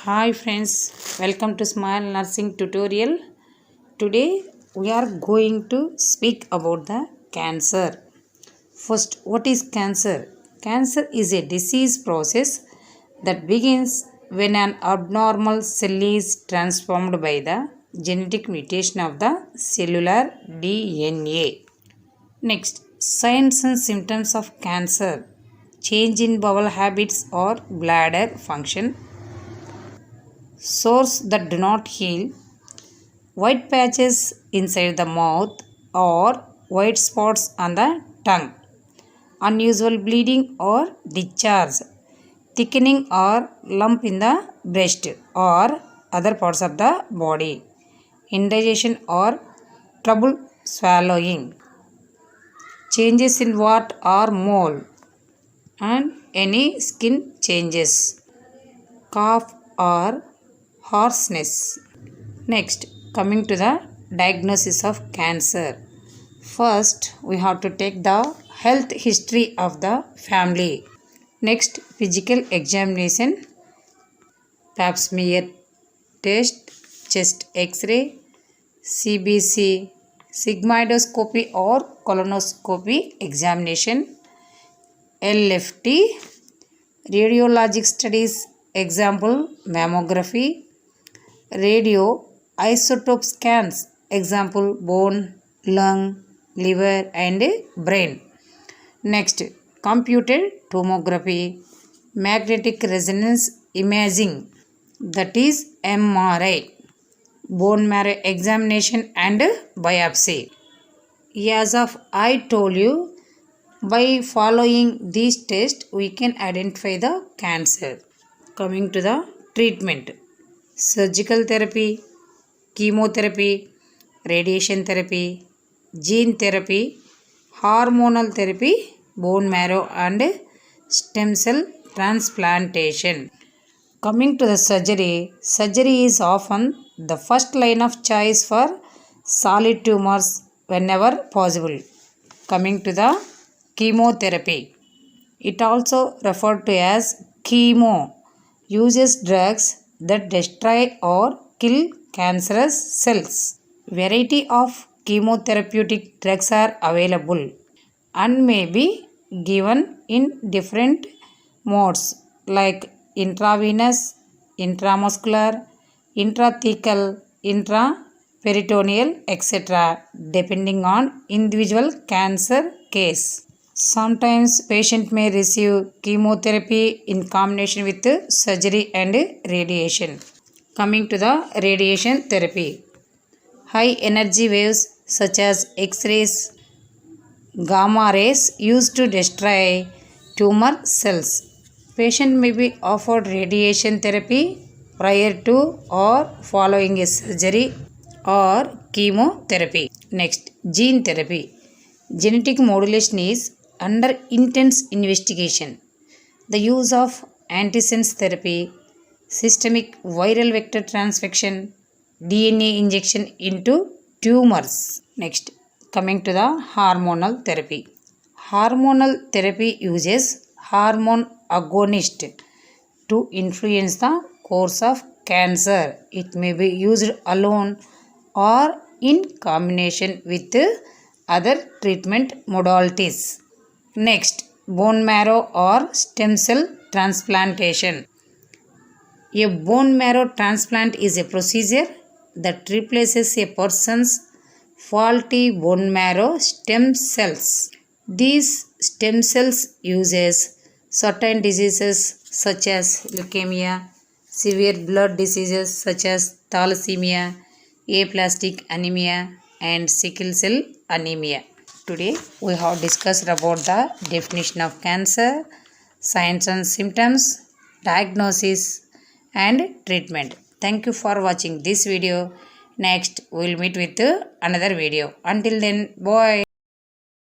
Hi friends, welcome to Smile Nursing Tutorial. Today we are going to speak about the cancer. First, what is cancer? Cancer is a disease process that begins when an abnormal cell is transformed by the genetic mutation of the cellular DNA. Next, signs and symptoms of cancer: change in bowel habits or bladder function, sores that do not heal, white patches inside the mouth or white spots on the tongue, unusual bleeding or discharge, thickening or lump in the breast or other parts of the body, indigestion or trouble swallowing, changes in wart or mole, and any skin changes, cough or hoarseness. Next, coming to the diagnosis of cancer. First, we have to take the health history of the family. Next, physical examination, pap smear test, chest x-ray, CBC, sigmoidoscopy or colonoscopy examination, LFT, radiologic studies, example mammography, radio isotope scans, example bone, lung, liver and brain. Next, computed tomography, magnetic resonance imaging, that is MRI, bone marrow examination and biopsy. As of I told you, by following these tests we can identify the cancer. Coming to the treatment: surgical therapy, chemotherapy, radiation therapy, gene therapy, hormonal therapy, bone marrow and stem cell transplantation. Coming to the surgery is often the first line of choice for solid tumors whenever possible. Coming to the chemotherapy, it also referred to as chemo, uses drugs that destroy or kill cancerous cells. Variety of chemotherapeutic drugs are available and may be given in different modes like intravenous, intramuscular, intrathecal, intraperitoneal, etc., depending on individual cancer case. Sometimes patient may receive chemotherapy in combination with surgery and radiation. Coming to the radiation therapy, high energy waves such as X-rays, gamma rays used to destroy tumor cells. Patient may be offered radiation therapy prior to or following a surgery or chemotherapy. Next, gene therapy. Genetic modulation is under intense investigation. The use of antisense therapy, systemic viral vector transfection, DNA injection into tumors. Next, coming to the hormonal therapy. Hormonal therapy uses hormone agonist to influence the course of cancer. It may be used alone or in combination with other treatment modalities. Next, bone marrow or stem cell transplantation. A bone marrow transplant is a procedure that replaces a person's faulty bone marrow stem cells. These stem cells uses certain diseases such as leukemia, severe blood diseases such as thalassemia, aplastic anemia and sickle cell anemia. Today we have discussed about the definition of cancer, signs and symptoms, diagnosis and treatment. Thank you for watching this video. Next we will meet with another video. Until then, bye.